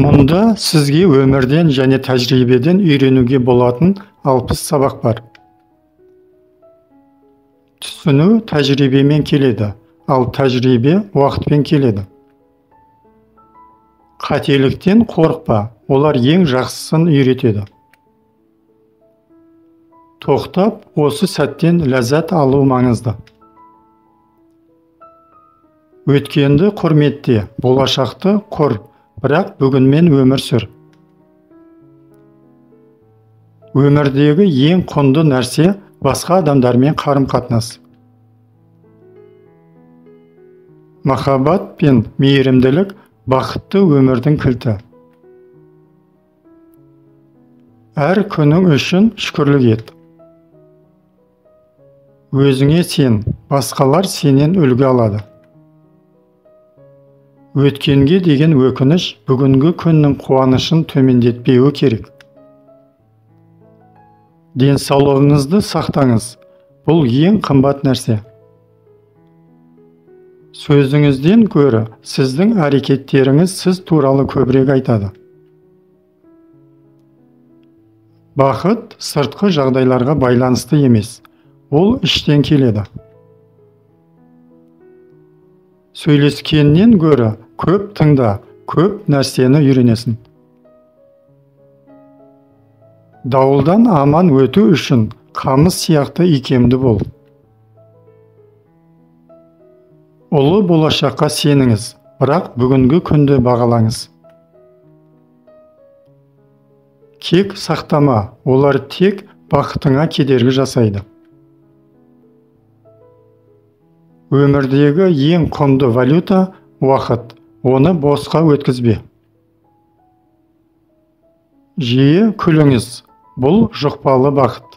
Мұнда сізге өмірден және тәжірибеден үйренуге болатын 60 сабақ бар. Түсіну тәжірибемен келеді, ал тәжірибе уақытпен келеді. Қателіктен қорықпа, олар ең жақсысын үйретеді. Тоқтап, осы сәттен ләззат алу маңызды. Өткенді құрметте, болашақты құр, бірақ бүгінмен өмір сүр. Өмірдегі ең құнды нәрсе басқа адамдармен қарым-қатынас. Махаббат пен мейірімділік бақытты өмірдің кілті. Әр күнің үшін шүкірлік ет. Өзіңе сен, басқалар сенен үлгі алады. Өткенге деген өкініш бүгінгі күннің қуанышын төмендетпеуі керек. Денсаулығыңызды сақтаңыз, бұл ең қымбат нәрсе. Сөзіңізден гөрі сіздің әрекеттеріңіз сіз туралы көбірек айтады. Бақыт сыртқы жағдайларға байланысты емес, ол іштен келеді. Сөйлескеннен гөрі көп тыңда, көп нәрсені үйренесің. Дауылдан аман өту үшін қамыс сияқты икемді бол. Ұлы болашаққа сеніңіз, бірақ бүгінгі күнді бағалаңыз. Кек сақтама, олар тек бақытыңа кедергі жасайды. Өмірдегі ең құнды валюта уақыт, оны босқа өткізбе. Жиі күліңіз, бұл жұқпалы бақыт.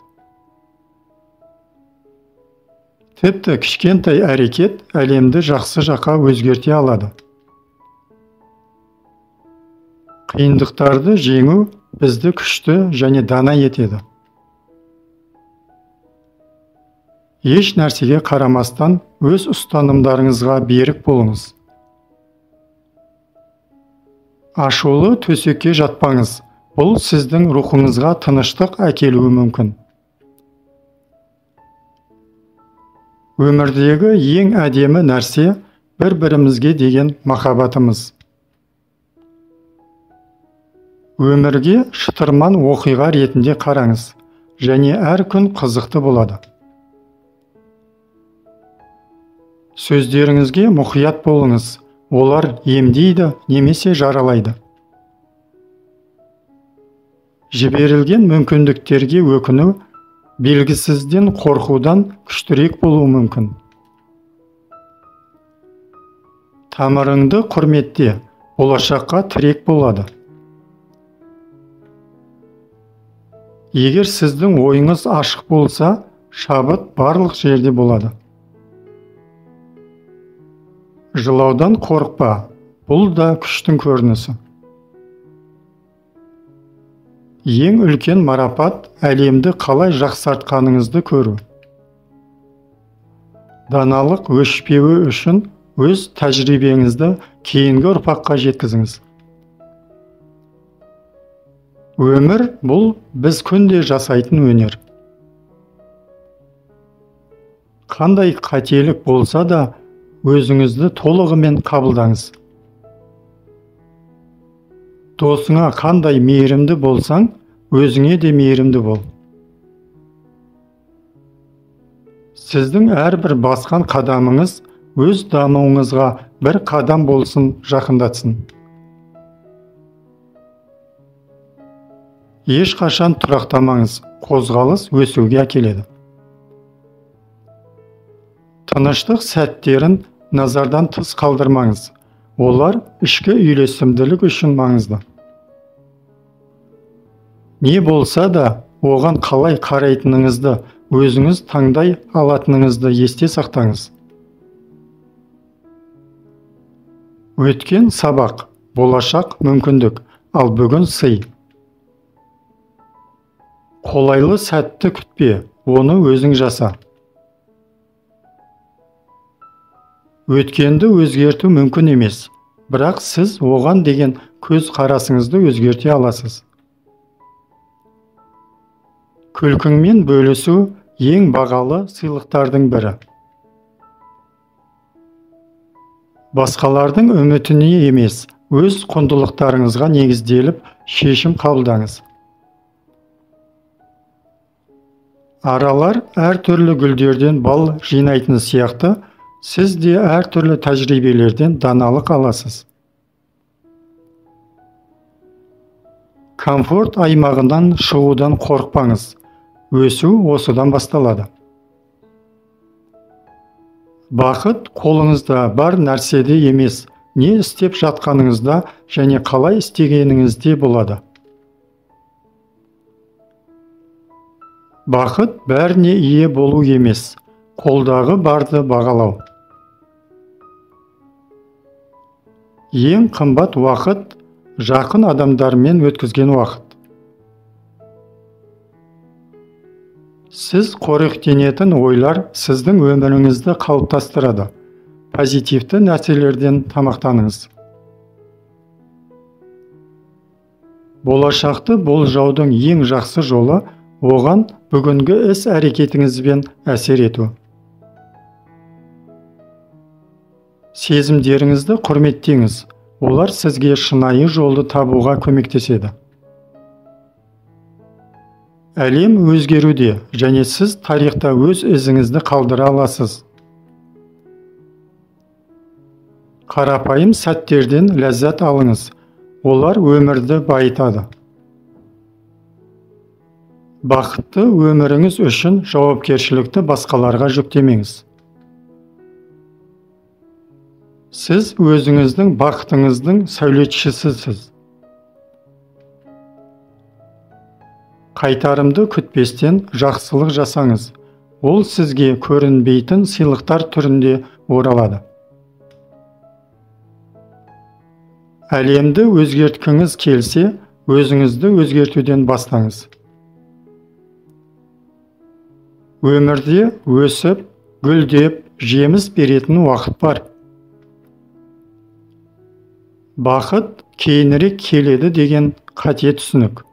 Тіпті кішкентай әрекет әлемді жақсы жаққа өзгерте алады. Қиындықтарды жеңу бізді күшті және дана етеді. Еш нәрсеге қарамастан өз ұстанымдарыңызға берік болыңыз. Ашулы төсекке жатпаңыз, бұл сіздің рухыңызға тыныштық әкелуі мүмкін. Өмірдегі ең әдемі нәрсе бір-бірімізге деген махаббатымыз. Өмірге шытырман оқиға ретінде қараңыз, және әр күн қызықты болады. Сөздеріңізге мұқият болыңыз, олар емдейді немесе жаралайды. Жіберілген мүмкіндіктерге өкіну белгісізден қорқудан күштірек болуы мүмкін. Тамырыңды құрметте, болашаққа тірек болады. Егер сіздің ойыңыз ашық болса, шабыт барлық жерде болады. Жылаудан қорықпа, бұл да күштің көрінісі. Ең үлкен марапат әлемді қалай жақсартқаныңызды көру. Даналық өшпеуі үшін өз тәжірибеңізді кейінгі ұрпаққа жеткізіңіз. Өмір бұл біз күнде жасайтын өнер. Қандай қателік болса да, өзіңізді толығымен қабылдаңыз. Досыңа қандай мейірімді болсаң, өзіңе де мейірімді бол. Сіздің әрбір басқан қадамыңыз өз дамуыңызға бір қадам болсын жақындатсын. Ешқашан тұрақтамаңыз, қозғалыс өсуге әкеледі. Тыныштық сәттерін назардан тыс қалдырмаңыз. Олар ішкі үйлесімділік үшін маңызды. Не болса да, оған қалай қарайтыныңызды, өзіңіз таңдай алатыныңызды есте сақтаңыз. Өткен сабақ, болашақ мүмкіндік, ал бүгін сый. Қолайлы сәтті күтпе, оны өзің жаса. Өткенді өзгерту мүмкін емес, бірақ сіз оған деген көз қарасыңызды өзгерте аласыз. Күлкіңмен бөлісу ең бағалы сыйлықтардың бірі. Басқалардың үмітіне емес, өз құндылықтарыңызға негізделіп шешім қабылдаңыз. Аралар әртүрлі гүлдерден бал жинайтын сияқты, сіз де әртүрлі тәжірибелерден даналық аласыз. Комфорт аймағынан шығудан қорықпаңыз. Өсу осыдан басталады. Бақыт қолыңызда бар нәрседе емес, не істеп жатқаныңызда және қалай істегеніңізде болады. Бақыт бәріне ие болу емес, қолдағы барды бағалау. Ең қымбат уақыт жақын адамдармен өткізген уақыт. Сіз қоректенетін ойлар сіздің өміріңізді қалыптастырады. Позитивті нәрселерден тамақтаныңыз. Болашақты болжаудың ең жақсы жолы оған бүгінгі іс-әрекетіңізбен әсер ету. Сезімдеріңізді құрметтеңіз. Олар сізге шынайы жолды табуға көмектеседі. Әлем өзгеруде, және сіз тарихта өз ізіңізді қалдыра аласыз. Қарапайым сәттерден ләззат алыңыз. Олар өмірді байытады. Бақытты өміріңіз үшін жауапкершілікті басқаларға жүктемеңіз. Сіз өзіңіздің бақытыңыздың сәулетшісісіз. Қайтарымды күтпестен жақсылық жасаңыз. Ол сізге көрінбейтін сыйлықтар түрінде оралады. Әлемді өзгерткіңіз келсе, өзіңізді өзгертуден бастаңыз. Өмірде өсіп, гүлдеп, жеміс беретін уақыт бар. Бақыт кейінірек келеді деген қате түсінік.